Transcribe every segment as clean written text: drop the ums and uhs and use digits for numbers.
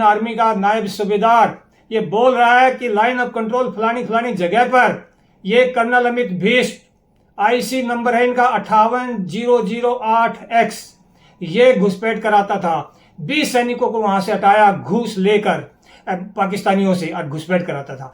Army का नायब सूबेदार ये बोल रहा है कि लाइन ऑफ कंट्रोल फलानी फलानी जगह पर ये कर्नल अमित भीष्ट, आईसी नंबर है इनका 58008X, ये घुसपैठ कराता था। 20 सैनिकों को वहां से हटाया घूस लेकर पाकिस्तानियों से और घुसपैठ कराता था।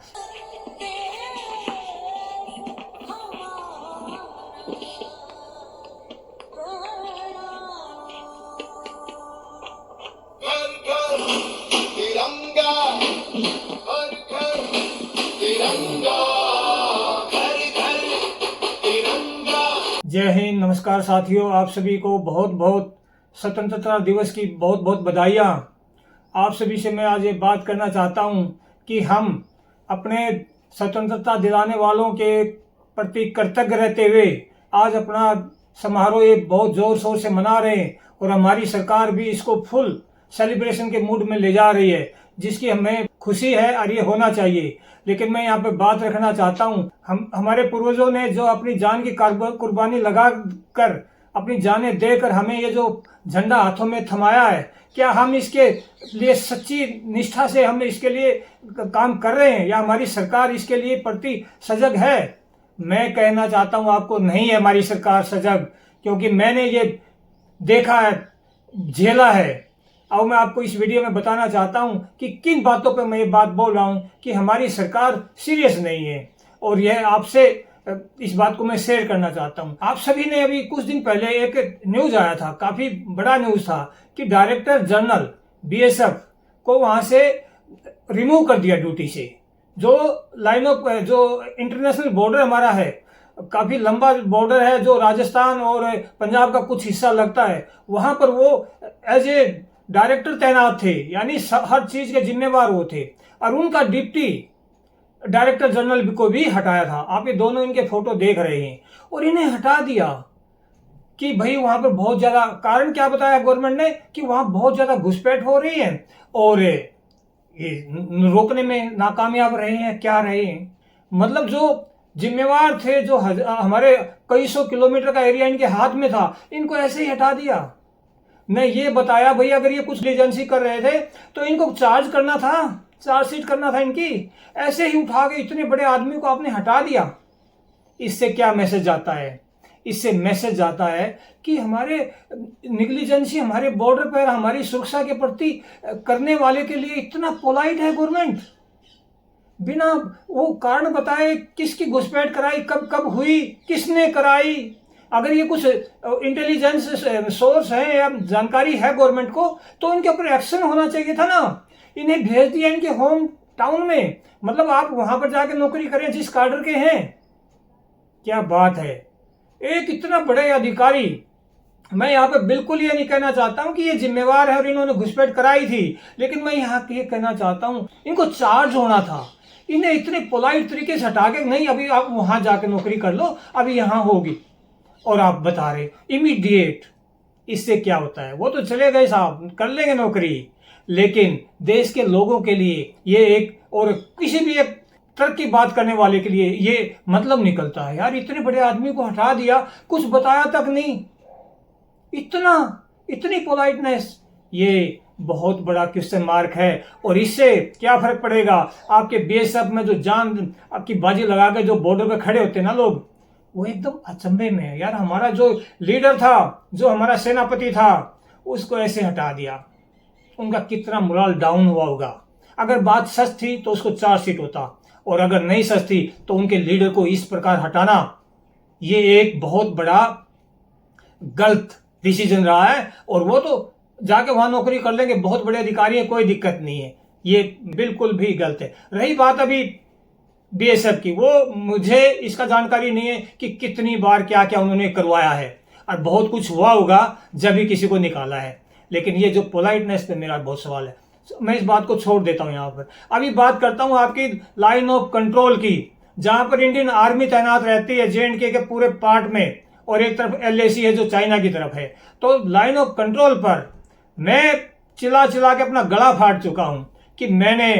जय हिंद, नमस्कार साथियों, आप सभी को बहुत बहुत स्वतंत्रता दिवस की बहुत बहुत बधाइयाँ। आप सभी से मैं आज ये बात करना चाहता हूँ कि हम अपने स्वतंत्रता दिलाने वालों के प्रति कृतज्ञ रहते हुए आज अपना समारोह ये बहुत ज़ोर शोर से मना रहे हैं और हमारी सरकार भी इसको फुल सेलिब्रेशन के मूड में ले जा रही है, जिसकी हमें खुशी है और ये होना चाहिए। लेकिन मैं यहाँ पे बात रखना चाहता हूँ, हमारे पूर्वजों ने जो अपनी जान की कुर्बानी लगा कर अपनी जानें देकर हमें ये जो झंडा हाथों में थमाया है, क्या हम इसके लिए सच्ची निष्ठा से हम इसके लिए काम कर रहे हैं या हमारी सरकार इसके लिए प्रति सजग है? मैं कहना चाहता हूँ आपको, नहीं है हमारी सरकार सजग, क्योंकि मैंने ये देखा है, झेला है। अब मैं आपको इस वीडियो में बताना चाहता हूं कि किन बातों पर मैं ये बात बोल रहा हूं कि हमारी सरकार सीरियस नहीं है, और यह आपसे इस बात को मैं शेयर करना चाहता हूं। आप सभी ने अभी कुछ दिन पहले एक न्यूज आया था, काफी बड़ा न्यूज था, कि डायरेक्टर जनरल बीएसएफ को वहां से रिमूव कर दिया ड्यूटी से। जो लाइन ऑफ जो इंटरनेशनल बॉर्डर हमारा है, काफी लंबा बॉर्डर है, जो राजस्थान और पंजाब का कुछ हिस्सा लगता है, वहां पर वो एज ए डायरेक्टर तैनात थे, यानी हर चीज के जिम्मेवार वो थे, और उनका डिप्टी डायरेक्टर जनरल को भी हटाया था। आप ये दोनों इनके फोटो देख रहे हैं, और इन्हें हटा दिया कि भाई वहां पर बहुत ज्यादा, कारण क्या बताया गवर्नमेंट ने कि वहां बहुत ज्यादा घुसपैठ हो रही है और ये रोकने में नाकामयाब रहे हैं। क्या रहे हैं, मतलब जो जिम्मेवार थे, जो हमारे कई सौ किलोमीटर का एरिया इनके हाथ में था, इनको ऐसे ही हटा दिया। मैं ये बताया भाई, अगर ये कुछ एजेंसी कर रहे थे तो इनको चार्ज करना था, चार्जशीट करना था इनकी। ऐसे ही उठा के इतने बड़े आदमी को आपने हटा दिया। इससे क्या मैसेज जाता है? इससे मैसेज जाता है कि हमारे निग्लिजेंसी हमारे बॉर्डर पर हमारी सुरक्षा के प्रति करने वाले के लिए इतना पोलाइट है गवर्नमेंट, बिना वो कारण बताए किसकी घुसपैठ कराई, कब कब हुई, किसने कराई। अगर ये कुछ इंटेलिजेंस सोर्स है या जानकारी है गवर्नमेंट को, तो इनके ऊपर एक्शन होना चाहिए था ना। इन्हें भेज दिया इनके होम टाउन में, मतलब आप वहां पर जाके नौकरी करें जिस कार्डर के हैं। क्या बात है! एक इतना बड़े अधिकारी, मैं यहाँ पे बिल्कुल ये नहीं कहना चाहता हूं कि ये जिम्मेवार है और इन्होंने घुसपैठ कराई थी, लेकिन मैं यहाँ ये कहना चाहता हूं इनको चार्ज होना था। इन्हें इतने पोलाइट तरीके से हटा के, नहीं अभी आप वहां जाके नौकरी कर लो, अभी यहाँ होगी, और आप बता रहे इमीडिएट। इससे क्या होता है? वो तो चले गए साहब, कर लेंगे नौकरी, लेकिन देश के लोगों के लिए ये एक, और किसी भी एक तरह की बात करने वाले के लिए ये मतलब निकलता है, यार इतने बड़े आदमी को हटा दिया, कुछ बताया तक नहीं, इतनी पोलाइटनेस, ये बहुत बड़ा क्वेश्चन मार्क है। और इससे क्या फर्क पड़ेगा? आपके बीएसएफ में जो जान आपकी बाजी लगा के जो बॉर्डर पे खड़े होते हैं ना लोग, वो एकदम अचंभे में है, यार हमारा जो लीडर था, जो हमारा सेनापति था, उसको ऐसे हटा दिया। उनका कितना मोरल डाउन हुआ होगा। अगर बात सच थी तो उसको चार्जशीट होता, और अगर नहीं सच थी तो उनके लीडर को इस प्रकार हटाना, ये एक बहुत बड़ा गलत डिसीजन रहा है। और वो तो जाके वहां नौकरी कर लेंगे, बहुत बड़े अधिकारी हैं, कोई दिक्कत नहीं है, ये बिल्कुल भी गलत है। रही बात अभी बीएसएफ की, वो मुझे इसका जानकारी नहीं है कि कितनी बार क्या क्या उन्होंने करवाया है, और बहुत कुछ हुआ होगा जब भी किसी को निकाला है, लेकिन ये जो पोलाइटनेस पे मेरा बहुत सवाल है। मैं इस बात को छोड़ देता हूं यहाँ पर। अभी बात करता हूं आपकी लाइन ऑफ कंट्रोल की, जहां पर इंडियन आर्मी तैनात रहती है जेएंडके के पूरे पार्ट में, और एक तरफ एलएसी है जो चाइना की तरफ है। तो लाइन ऑफ कंट्रोल पर मैं चिल्ला चिल्ला के अपना गला फाड़ चुका हूं कि मैंने,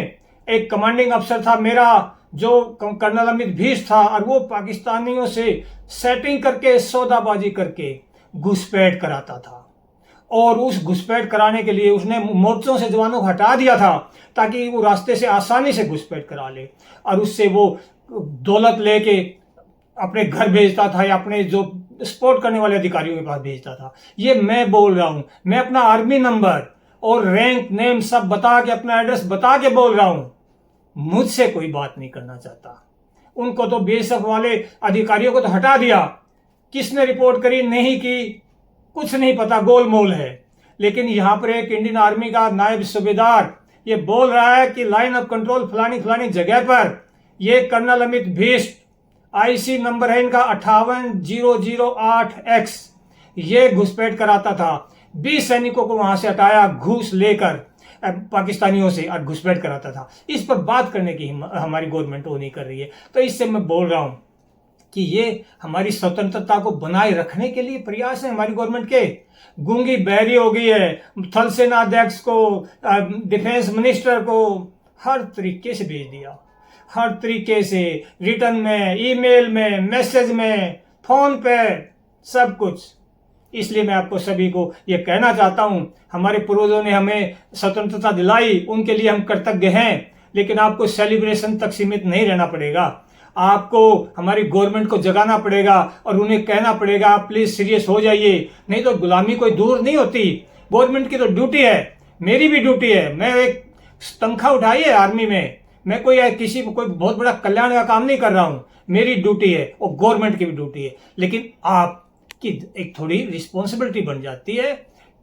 एक कमांडिंग अफसर था मेरा जो कर्नल अमित भीष्ट था, और वो पाकिस्तानियों से सेटिंग करके, सौदाबाजी करके घुसपैठ कराता था। और उस घुसपैठ कराने के लिए उसने मोर्चों से जवानों को हटा दिया था ताकि वो रास्ते से आसानी से घुसपैठ करा ले और उससे वो दौलत लेके अपने घर भेजता था या अपने जो सपोर्ट करने वाले अधिकारियों के पास भेजता था। ये मैं बोल रहा हूं, मैं अपना आर्मी नंबर और रैंक नेम सब बता के, अपना एड्रेस बता के बोल रहा हूं। मुझसे कोई बात नहीं करना चाहता। उनको तो बीएसएफ वाले अधिकारियों को तो हटा दिया, किसने रिपोर्ट करी नहीं की कुछ नहीं पता, गोलमोल है। लेकिन यहां पर एक इंडियन आर्मी का नायब सूबेदार ये बोल रहा है कि लाइन ऑफ कंट्रोल फलानी फलानी जगह पर ये कर्नल अमित भीष्ट, आईसी नंबर है इनका 58008X, ये घुसपैठ कराता था। 20 सैनिकों को वहां से हटाया घूस लेकर पाकिस्तानियों से और घुसपैठ कराता था। इस पर बात करने की हमारी गवर्नमेंट वो नहीं कर रही है। तो इससे मैं बोल रहा हूं कि ये हमारी स्वतंत्रता को बनाए रखने के लिए प्रयास है हमारी गवर्नमेंट के। गूंगी बहरी हो गई है, थल सेना अध्यक्ष को, डिफेंस मिनिस्टर को हर तरीके से भेज दिया, हर तरीके से, रिटर्न में, ईमेल में, मैसेज में, फोन पे, सब कुछ। इसलिए मैं आपको सभी को ये कहना चाहता हूं, हमारे पूर्वजों ने हमें स्वतंत्रता दिलाई, उनके लिए हम कृतज्ञ हैं, लेकिन आपको सेलिब्रेशन तक सीमित नहीं रहना पड़ेगा। आपको हमारी गवर्नमेंट को जगाना पड़ेगा और उन्हें कहना पड़ेगा आप प्लीज सीरियस हो जाइए, नहीं तो गुलामी कोई दूर नहीं होती। गवर्नमेंट की तो ड्यूटी है, मेरी भी ड्यूटी है। मैं एक तनख्वाह उठाई है आर्मी में, मैं किसी को कोई बहुत बड़ा कल्याण का काम नहीं कर रहा हूं, मेरी ड्यूटी है और गवर्नमेंट की भी ड्यूटी है। लेकिन आपकी एक थोड़ी रिस्पॉन्सिबिलिटी बन जाती है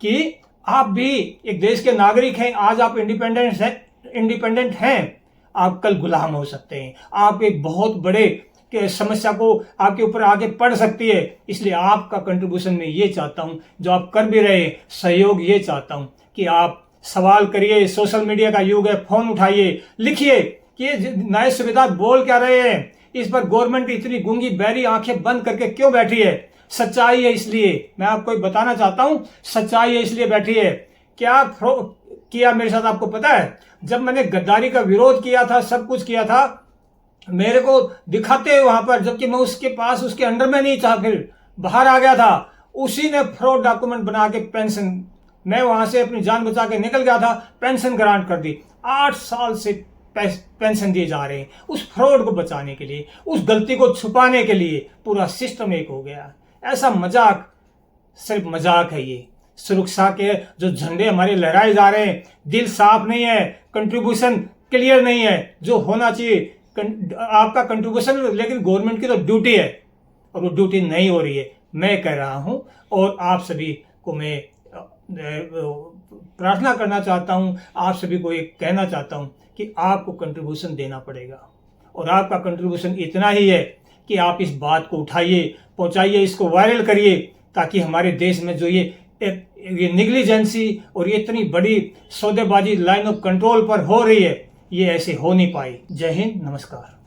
कि आप भी एक देश के नागरिक हैं। आज आप इंडिपेंडेंट हैं, आप कल गुलाम हो सकते हैं। आप एक बहुत बड़े समस्या को आपके ऊपर आगे पड़ सकती है। इसलिए आपका कंट्रीब्यूशन मैं ये चाहता हूं, जो आप कर भी रहे सहयोग, ये चाहता हूं कि आप सवाल करिए। सोशल मीडिया का युग है, फोन उठाइए, लिखिए कि ये नए सूबेदार बोल क्या रहे हैं, इस पर गवर्नमेंट इतनी गूंगी बहरी आंखें बंद करके क्यों बैठी है। सच्चाई है, इसलिए मैं आपको बताना चाहता हूं, सच्चाई है इसलिए बैठी है। क्या किया मेरे साथ आपको पता है? जब मैंने गद्दारी का विरोध किया था, सब कुछ किया था, मेरे को दिखाते वहां पर, जबकि मैं उसके पास उसके अंडर में नहीं था, फिर बाहर आ गया था, उसी ने फ्रॉड डॉक्यूमेंट बना के पेंशन, मैं वहां से अपनी जान बचा के निकल गया था, पेंशन ग्रांट कर दी। 8 साल से पेंशन दिए जा रहे हैं उस फ्रॉड को बचाने के लिए, उस गलती को छुपाने के लिए। पूरा सिस्टम एक हो गया। ऐसा मजाक, सिर्फ मजाक है ये। सुरक्षा के जो झंडे हमारे लहराए जा रहे हैं, दिल साफ नहीं है, कंट्रीब्यूशन क्लियर नहीं है जो होना चाहिए। आपका कंट्रीब्यूशन, लेकिन गवर्नमेंट की तो ड्यूटी है और वो ड्यूटी नहीं हो रही है। मैं कह रहा हूं और आप सभी को मैं प्रार्थना करना चाहता हूं, आप सभी को एक कहना चाहता हूं कि आपको कंट्रीब्यूशन देना पड़ेगा। और आपका कंट्रीब्यूशन इतना ही है कि आप इस बात को उठाइए, पहुंचाइए, इसको वायरल करिए, ताकि हमारे देश में जो ये निग्लिजेंसी और ये इतनी बड़ी सौदेबाजी लाइन ऑफ कंट्रोल पर हो रही है, ये ऐसे हो नहीं पाई। जय हिंद, नमस्कार।